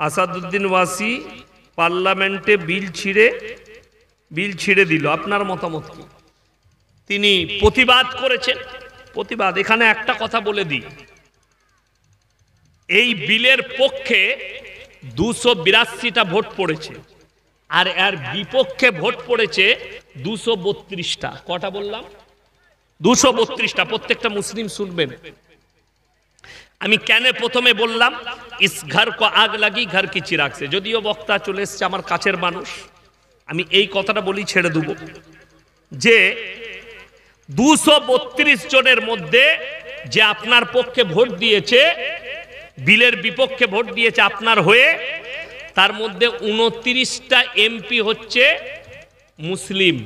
আসাদুদ্দিন ওয়াসি পার্লামেন্টে বিল ছিঁড়ে দিল, আপনার মতামত কি? তিনি প্রতিবাদ করেছেন। প্রতিবাদ, এখানে একটা কথা বলে দিই, এই বিলের পক্ষে 282টা ভোট পড়েছে, আর এর বিপক্ষে ভোট পড়েছে 232টা। কটা বললাম? 232টা। প্রত্যেকটা মুসলিম শুনবেন। আমি কেন প্রথমে বললাম ইস ঘর কো আগ লাগি ঘর কি চিরাগ সে, যদিও বক্তা চলে এসছে আমার কাছের মানুষ, আমি এই কথাটা বলি ছেড়ে দেব যে 232 জনের মধ্যে যে আপনার পক্ষে ভোট দিয়েছে, বিলের বিপক্ষে ভোট দিয়েছে আপনার হয়ে, তার মধ্যে 29টা এমপি হচ্ছে মুসলিম।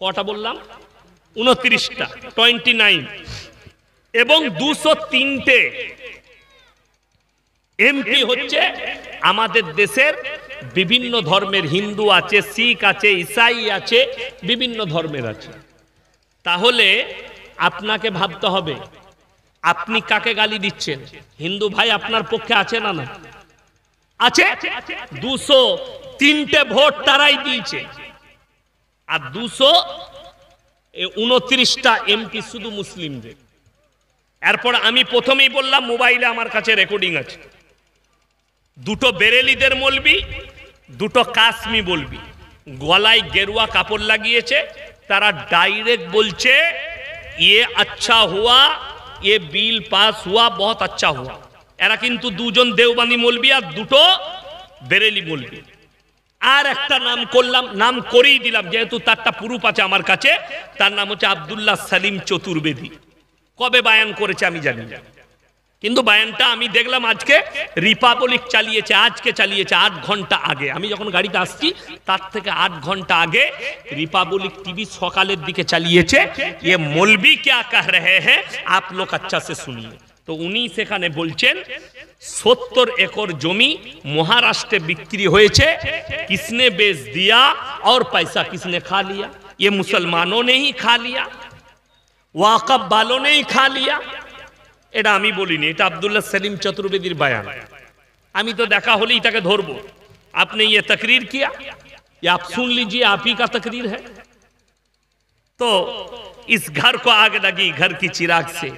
কটা বললাম? 29টা, 29। এবং 203টে এমপি হচ্ছে আমাদের দেশের বিভিন্ন ধর্মের, হিন্দু আছে, শিখ আছে, ইসাই আছে, বিভিন্ন ধর্মের আছে। তাহলে আপনাকে ভাবতে হবে আপনি কাকে গালি দিচ্ছেন। হিন্দু ভাই আপনার পক্ষে আছে না? না আছে। 203টে ভোট তারাই দিয়েছে, আর 229টা এমপি শুধু মুসলিমদের। এরপর আমি প্রথমেই বললাম, মোবাইলে আমার কাছে রেকর্ডিং আছে, দুটো বেরেলিদের মৌলবি, দুটো কাশ্মী বলবি, গলায় গেরুয়া কাপড় লাগিয়েছে, তারা ডাইরেক্ট বলছে ये अच्छा हुआ, ये बिल पास हुआ, बहुत अच्छा हुआ। এরা কিন্তু দুজন দেওবানি মৌলবি আর দুটো বেরেলি মৌলবি। আর একটা নাম করলাম, নাম করেই দিলাম যেহেতু তারটা প্রুফ আছে আমার কাছে, তার নাম হচ্ছে আব্দুল্লাহ সালিম চতুর্বেদী। কবে বায়ান করেছে আমি জানি না, কিন্তু বায়ানটা আমি দেখলাম আজকে রিপাবলিক চালিয়েছে, আজকে চালিয়েছে 8 ঘন্টা আগে। আমি যখন গাড়িতে আসছি তার থেকে 8 ঘন্টা আগে রিপাবলিক টিভি সকালের দিকে চালিয়েছে। ये मौलवी क्या कह रहे हैं आप लोग अच्छा से सुनिए। তো উনি সেখানে বলছেন 70 একর জমি মহারাষ্ট্রে বিক্রি হয়েছে, किसने बेच दिया और पैसा किसने खा लिया? ये मुसलमानों ने ही खा लिया, ওয়াকফ वालों ने ही खा लिया। এটা আমি বলিনি, এটা আব্দুল্লাহ সালিম চতুর্বেদীর বয়ান। আমি তো দেখা হলেই তাকে ধরবো, आपने ये तकरीर किया, ये आप सुन लीजिए, आप ही का तकरीर है। तो इस घर को आग लगी घर की चिराग से।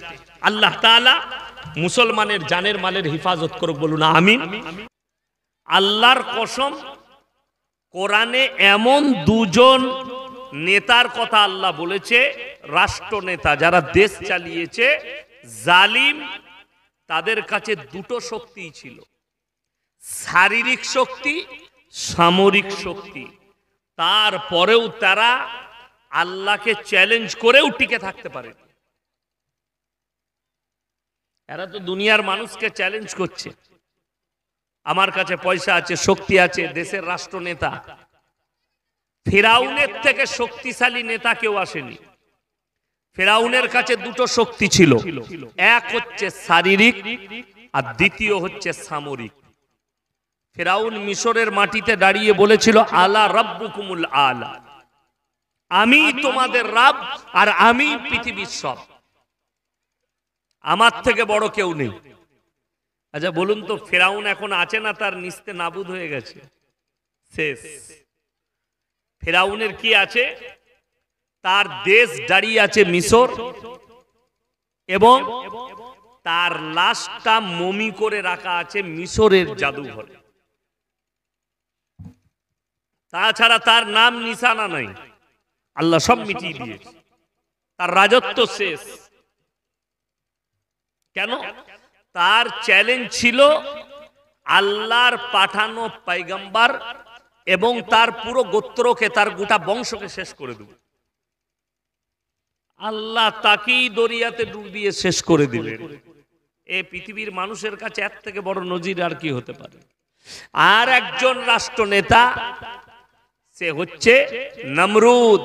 আল্লাহ তাআলা মুসলমানের জানের মালের হিফাজত করুক, বলুন আমিন। আল্লাহর কসম, কোরআনে এমন দুজন নেতার কথা আল্লাহ বলেছে, রাষ্ট্রনেতা যারা দেশ চালিয়েছে, জালিম, তাদের কাছে দুটো শক্তি ছিল, শারীরিক শক্তি, সামরিক শক্তি। তারপরেও তারা আল্লাহকে চ্যালেঞ্জ করেও টিকে থাকতে পারে। এরা তো দুনিয়ার মানুষকে চ্যালেঞ্জ করছে, আমার কাছে পয়সা আছে, শক্তি আছে, দেশের রাষ্ট্রনেতা। ফিরাউনের থেকে শক্তিশালী নেতা কেউ আসেনি। ফিরাউনের কাছে দুটো শক্তি ছিল, এক হচ্ছে শারীরিক আর দ্বিতীয় হচ্ছে সামরিক। ফিরাউন মিশরের মাটিতে দাঁড়িয়ে বলেছিল আলা রাব্বুকুমুল আলা, আমি তোমাদের রব আর আমি পৃথিবীর সব, আমার থেকে বড় কেউ নেই। আচ্ছা বলুন তো, ফিরাউন এখন আছে না তার নিস্তে নাবুদ হয়ে গেছে, শেষ? ফিরাউনের কি আছে? তার দেশ দাঁড়িয়ে আছে মিশর, এবং তার লাশটা মমি করে রাখা আছে মিশরের জাদুঘরে। তাছাড়া তার নাম নিশানা নাই, আল্লাহ সব মিটিয়ে দিয়েছে, তার রাজত্ব শেষ। কেন? তার চ্যালেঞ্জ ছিল আল্লাহর পাঠানো পয়গম্বর এবং তার পুরো গোত্রকে, তার গোটা বংশকে শেষ করে দেব। আল্লাহ তাকেই দরিয়াতে ডুবিয়ে শেষ করে দিলেন। এই পৃথিবীর মানুষের কাছে এর থেকে বড় নজির আর কি হতে পারে? আর একজন রাষ্ট্রনেতা, সে হচ্ছে নমরুদ।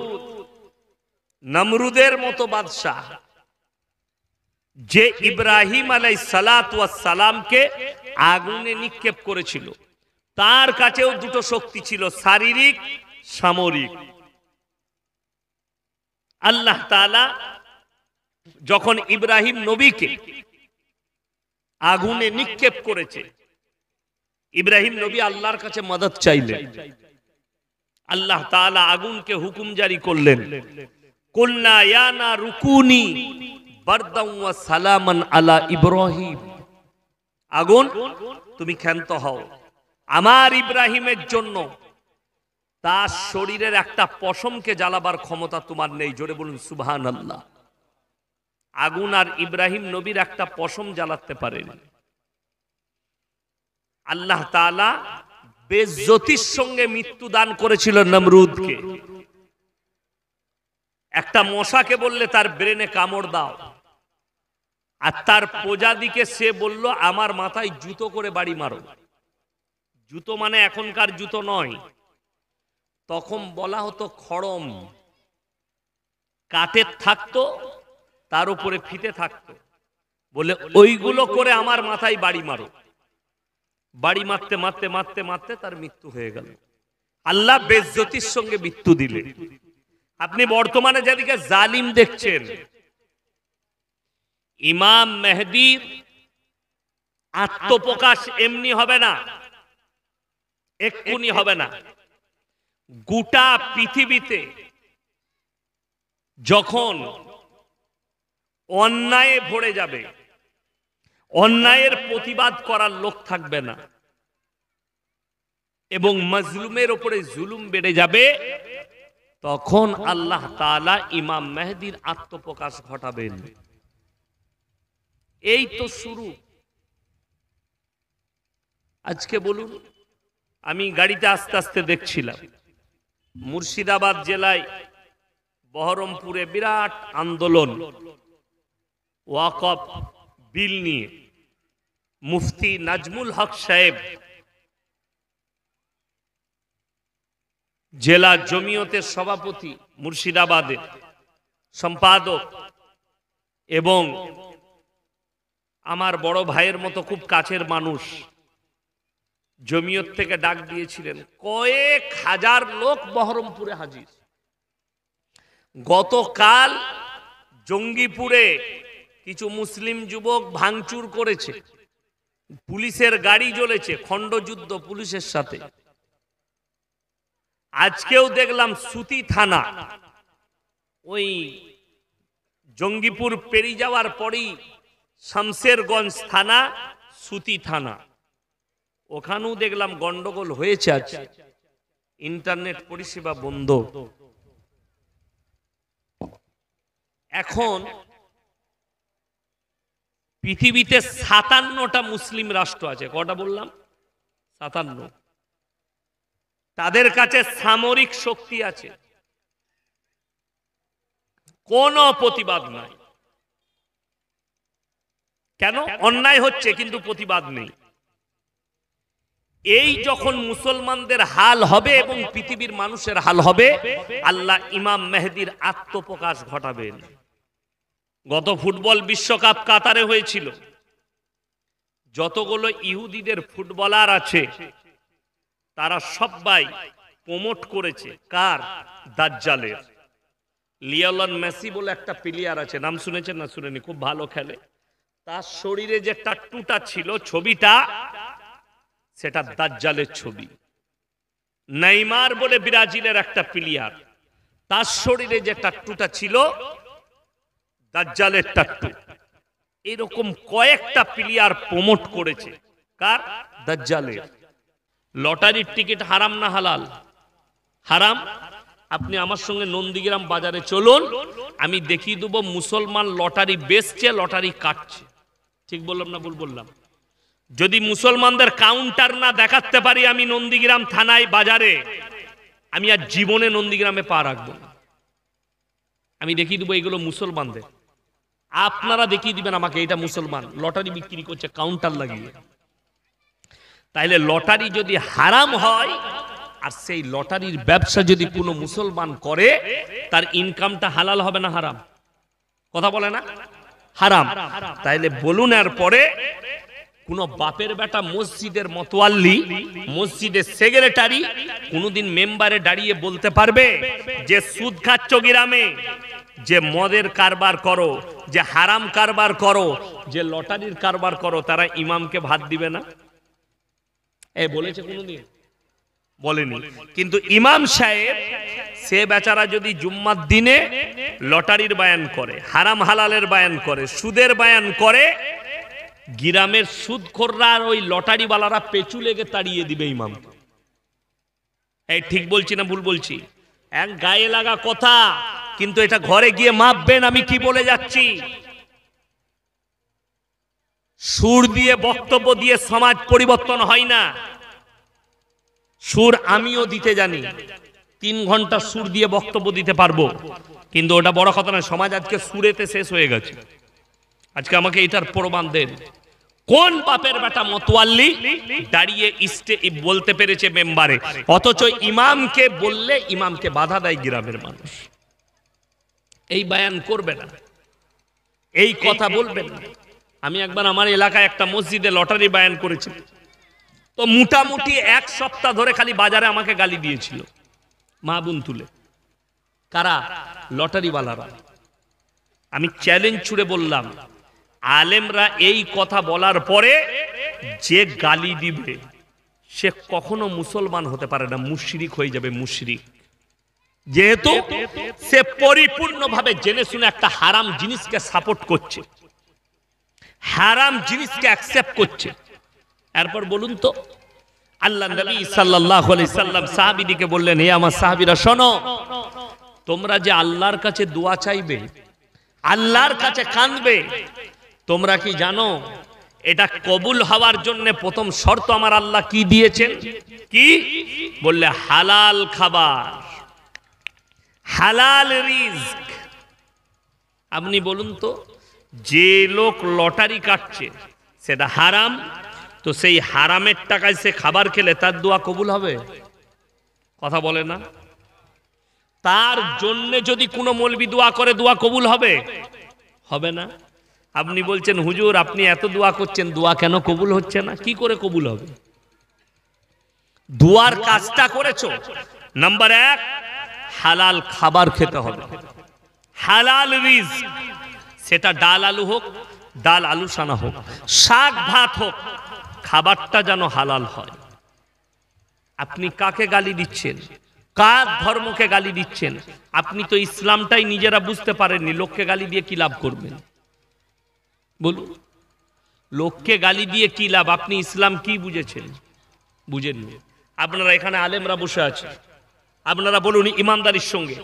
নমরুদের মতো বাদশাহ, যে ইব্রাহিম আলাইহিস সালাতু ওয়াস সালামকে আগুনে নিক্ষেপ করেছিল, তার কাছেও দুটো শক্তি ছিল, শারীরিক, সামরিক। আল্লাহ তাআলা যখন ইব্রাহিম নবীকে আগুনে নিক্ষেপ করেছে, ইব্রাহিম নবী আল্লাহর কাছে মদদ চাইলেন, আল্লাহ তাআলা আগুনকে হুকুম জারি করলেন, কুলনা ইয়া নারু কুনি বারদান ওয়া সালামান আলা ইব্রাহিম, আগুন তুমি ক্ষান্ত হও আমার ইব্রাহিমের জন্য। তার শরীরের একটা পশমকে জ্বালাবার ক্ষমতা তোমার নেই, জোরে বলুন সুবহানাল্লাহ। আগুন আর ইব্রাহিম নবীর একটা পশম জ্বালাতে পারেনি। আল্লাহ তাআলা বেজ্জতির সঙ্গে মৃত্যু দান করেছিল নমরুদকে। একটা মশাকে বললে তার ব্রেনে কামড় দাও, আর তার প্রজাদিকে সে বলল আমার মাথায় জুতো করে বাড়ি মারো। জুতো মানে এখনকার জুতো নয়, তখন বলা হতো খড়ম, কাঠের থাকতো, তার উপরে ফিতে থাকতো, বলে ওইগুলো করে আমার মাথায় বাড়ি মারো। বাড়ি মারতে মারতে মারতে মারতে তার মৃত্যু হয়ে গেল। আল্লাহ বেজ্জতির সঙ্গে মৃত্যু দিলেন। আপনি বর্তমানে যেদিকে জালিম দেখছেন, ইমাম মেহেদীর আত্মপ্রকাশ এমনি হবে না, এক্ষুনি হবে না। গোটা পৃথিবীতে যখন অন্যায়ে ভরে যাবে, অন্যায়ের প্রতিবাদ করার লোক থাকবে না, এবং মাজলুমের উপরে জুলুম বেড়ে যাবে, তখন আল্লাহ তাআলা ইমাম মেহেদীর আত্মপ্রকাশ ঘটাবেন। এই তো শুরু। আজকে বলুন, আমি গাড়িতে আস্তে আস্তে দেখছিলাম মুর্শিদাবাদ জেলায় বহরমপুরে বিরাট আন্দোলন ওয়াকফ বিল নিয়ে। মুফতি নাজমুল হক সাহেব, জেলা জমিয়তের সভাপতি মুর্শিদাবাদের সম্পাদক, এবং আমার বড় ভাইয়ের মতো খুব কাছের মানুষ, জমিয়ত থেকে ডাক দিয়েছিলেন। কয়েক হাজার লোক বহরমপুরে হাজির। গতকাল জঙ্গিপুরে কিছু মুসলিম যুবক ভাঙচুর করেছে, পুলিশের গাড়ি জ্বলেছে, খণ্ডযুদ্ধ পুলিশের সাথে। আজকেও দেখলাম সুতি থানা, ওই জঙ্গিপুর পেরিয়ে যাওয়ার পরেই শামসেরগঞ্জ থানা, সুতি থানা, ওখানেও দেখলাম গন্ডগোল হয়েছে। আজ ইন্টারনেট পরিষেবা বন্ধ। এখন পৃথিবীতে 57টা মুসলিম রাষ্ট্র আছে। কটা বললাম? 57। তাদের কাছে সামরিক শক্তি আছে, কোনো প্রতিবাদ নাই। কেন? অন্যায় হচ্ছে কিন্তু প্রতিবাদ নেই। এই যখন মুসলমানদের হাল হবে এবং পৃথিবীর মানুষের হাল হবে, আল্লাহ ইমাম মেহেদীর আত্মপ্রকাশ ঘটাবেন। গত ফুটবল বিশ্বকাপ কাতারে হয়েছিল। যতগুলো ইহুদিদের ফুটবলার আছে তারা সবাই প্রমোট করেছে কার? দাজ্জালের। লিওনেল মেসি বলে একটা প্লেয়ার আছে, নাম শুনেছেন না শুনেনি? খুব ভালো খেলে। তার শরীরে যে টাট্টুটা ছিল, ছবিটা, সেটা দাজ্জালের ছবি। নেইমার বলে ব্রাজিলের একটা প্লেয়ার, তার শরীরে যে টাট্টুটা ছিল, দাজ্জালের টাট্টু। এরকম কয়েকটা প্লেয়ার প্রমোট করেছে কার? দাজ্জালের। লটারির টিকিট হারাম না হালাল? হারাম। আপনি আমার সঙ্গে নন্দীগ্রাম বাজারে চলুন, আমি দেখিয়ে দেবো মুসলমান লটারি বেচছে, লটারি কাটছে। ঠিক বললাম না ভুল বললাম? যদি মুসলমানদের কাউন্টার না দেখাতে পারি আমি নন্দীগ্রাম থানায় বাজারে, আমি আর জীবনে নন্দীগ্রামে পা রাখবো না। আমি দেখিয়ে দেবো এগুলো মুসলমানদের। আপনারা দেখিয়ে দিবেন আমাকে এটা মুসলমান লটারি বিক্রি করছে কাউন্টার লাগিয়ে। তাইলে লটারি যদি হারাম হয়, আর সেই লটারির ব্যবসা যদি কোনো মুসলমান করে, তার ইনকামটা হালাল হবে না হারাম? কথা বলে না? হারাম। তাইলে বলুন, এর পরে কোন বাপের বেটা মসজিদের মতোয়াল্লি, মসজিদের সেক্রেটারি কোনদিন মেম্বারে দাঁড়িয়ে বলতে পারবে যে সুদ খাচ্ছ গ্রামে, যে মদের কারবার করো, যে হারাম কারবার করো, যে লটারির কারবার করো, তারা ইমামকে ভাত দিবে না? বলেছে কোনোদিন? বলেনি। কিন্তু ইমাম সাহেব সে বেচারা যদি জুম্মার দিনে লটারির বায়ান করে, হারাম হালালের বায়ান করে, সুদের বায়ান করে, গ্রামের সুদখোররা আর ওই লটারিওয়ালারা পেঁচু লেগে তাড়িয়ে দিবে ইমাম। এই ঠিক বলছি না ভুল বলছি? এক গায়ে লাগা কথা, কিন্তু এটা ঘরে গিয়ে মাপবেন আমি কি বলে যাচ্ছি। সুর দিয়ে বক্তব্য দিয়ে সমাজ পরিবর্তন হয় না। সুর আমিও দিতে জানি, 3 ঘন্টা সুর দিয়ে বক্তব্য দিতে পারবো, কিন্তু ওটা বড় কথা না। সমাজ আজকে সুরেতে শেষ হয়ে গেছে। আজকে আমাকে এটার প্রমাণ দেন, কোন বাপের বেটা মতওয়াল্লি দাঁড়িয়ে বলতে পেরেছে মেম্বারে, অথচ ইমামকে বললে ইমামকে বাধা দেয় গ্রামের মানুষ। এই বায়ান করবে না, এই কথা বলবেন না। আমি একবার আমার এলাকায় একটা মসজিদে লটারি বায়ান করেছি, তো মোটামুটি 1 সপ্তাহ ধরে খালি বাজারে আমাকে গালি দিয়েছিল, মা বোন তুলে। কারা? লটারিওয়ালারা। আমি চ্যালেঞ্জ ছুড়ে বললাম, আলেমরা এই কথা বলার পরে যে গালি দিবে সে কখনো মুসলমান হতে পারে না, মুশরিক হয়ে যাবে, মুশরিক। যেহেতু সে পরিপূর্ণভাবে জেনে শুনে একটা হারাম জিনিসকে সাপোর্ট করছে, হারাম জিনিসকে অ্যাকসেপ্ট করছে। এরপর বলুন তো, আল্লাহ নবী সাল্লাল্লাহু আলাইহি সাল্লাম সাহাবীদেরকে বললেন, হে আমার সাহাবীরা শোনো, তোমরা যে আল্লাহর কাছে দোয়া চাইবে, আল্লাহর কাছে কাঁদবে, তোমরা কি জানো এটা কবুল হওয়ার জন্য প্রথম শর্ত আমার আল্লাহ কি দিয়েছেন? কি বললে? হালাল খাবার, হালাল রিজক। আপনি বলুন তো, যে লোক লটারি কাটছে সেটা হারাম, তো সেই হারামের টাকায় সে খাবার খেলে তার দোয়া কবুল হবে? কথা বলে না। তার জন্য যদি কোনো মৌলবি দোয়া করে, দোয়া কবুল হবে? হবে না। আপনি বলছেন হুজুর আপনি এত দোয়া করছেন, দোয়া কেন কবুল হচ্ছে না? কি করে কবুল হবে? দোয়ার কাজটা করেছো। নাম্বার 1, হালাল খাবার খেতে হবে, হালাল রিজক। সেটা ডাল আলু হোক, ডাল আলু সানা হোক, শাক ভাত হোক, খাবারটা যেন হালাল হয়। আপনি কাকে গালি দিচ্ছেন? কার ধর্মকে গালি দিচ্ছেন? আপনি তো ইসলামটাই নিজেরা বুঝতে পারেননি, লোককে গালি দিয়ে কি লাভ করবেন? বলুন, লোককে গালি দিয়ে কি লাভ? আপনি ইসলাম কি বুঝেছেন? বুঝেননি। আপনারা এখানে আলেমরা বসে আছে, আপনারা বলুন ইমানদারির সঙ্গে,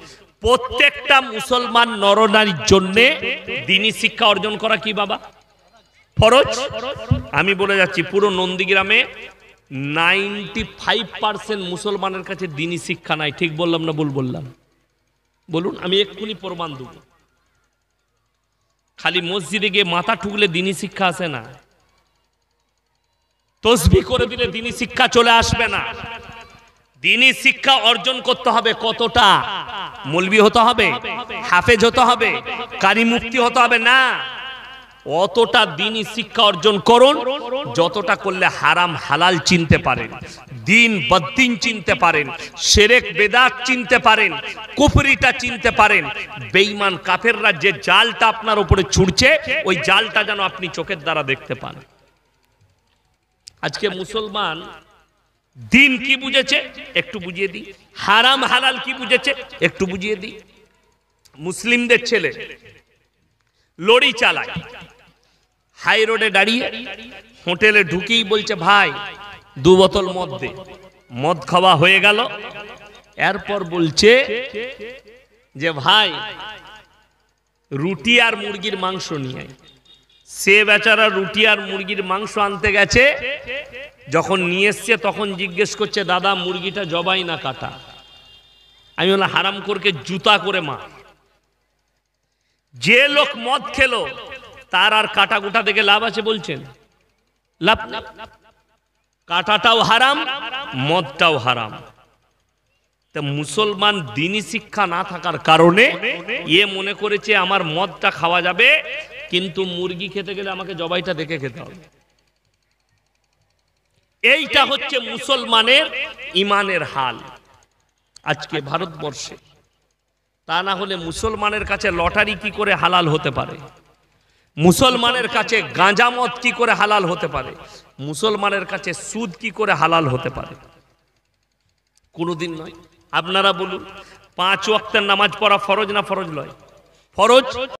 প্রত্যেকটা মুসলমান নরনারীর জন্য দ্বীনি শিক্ষা অর্জন করা কি বাবা ফরজ? আমি বলে যাচ্ছি, পুরো নন্দীগ্রামে 95% মুসলমানের কাছে দ্বীনি শিক্ষা নাই। ঠিক বললাম না ভুল বললাম? বলুন, আমি এক্ষুনি প্রমাণ দেব। খালি মসজিদে গিয়ে মাথা ঠুকলে দ্বীনি শিক্ষা আসে না, তসবিহ করে দিলে দ্বীনি শিক্ষা চলে আসবে না। দ্বীনি শিক্ষা অর্জন করতে হবে। কতটা? মৌলবি হতে হবে, হাফেজ হতে হবে, কারি মুফতি হতে হবে না। অতটা দ্বীনি শিক্ষা অর্জন করুন যতটা করলে হারাম হালাল চিনতে পারেন, দিন বদ্দিন চিনতে পারেন, শিরক বেদাত চিনতে পারেন, কুফরিটা চিনতে পারেন। বেঈমান কাফেররা যে জালটা আপনার উপরে ছুড়ছে, ওই জালটা যেন আপনি চোখের দ্বারা দেখতে পান। আজকে মুসলমান দিন কি বুঝেছে একটু বুঝিয়ে দিই, হারাম হালাল কি বুঝেছে একটু বুঝিয়ে দিই। মুসলিমদের ছেলে লরি চালায়, হাই রোডে দাঁড়িয়ে হোটেলে ঢুকেই বলছে ভাই 2 বোতল মদ দে। মদ খাওয়া হয়ে গেল, এরপর বলছে যে ভাই রুটি আর মুরগির মাংস নিয়ে আয়। সে বেচারা রুটি আর মুরগির মাংস আনতে গেছে, যখন নিয়ে এসছে তখন জিজ্ঞেস করছে দাদা মুরগিটা জবাই না কাটা? আমি বললাম হারাম করকে জুতা করে মা। যে লোক মদ খেলো তার আর কাটা গোটা দেখে লাভ আছে বলছেন? লাভ না। কাটাটাও হারাম, মদটাও হারাম। তা মুসলমান দ্বীনি শিক্ষা না থাকার কারণে এ মনে করেছে আমার মদটা খাওয়া যাবে, কিন্তু মুরগি খেতে গেলে আমাকে জবাইটা দেখে খেতে হবে। এইটা হচ্ছে মুসলমানের ইমানের হাল আজকে ভারতবর্ষে। তা না হলে মুসলমানের কাছে লটারি কি করে হালাল হতে পারে? মুসলমানের কাছে গাঁজা মদ কি করে হালাল হতে পারে? মুসলমানের কাছে সুদ কি করে হালাল হতে পারে? কোনোদিন নয়। আপনারা বলুন, 5 ওয়াক্তের নামাজ পড়া ফরজ না ফরজ নয়? ফরজ।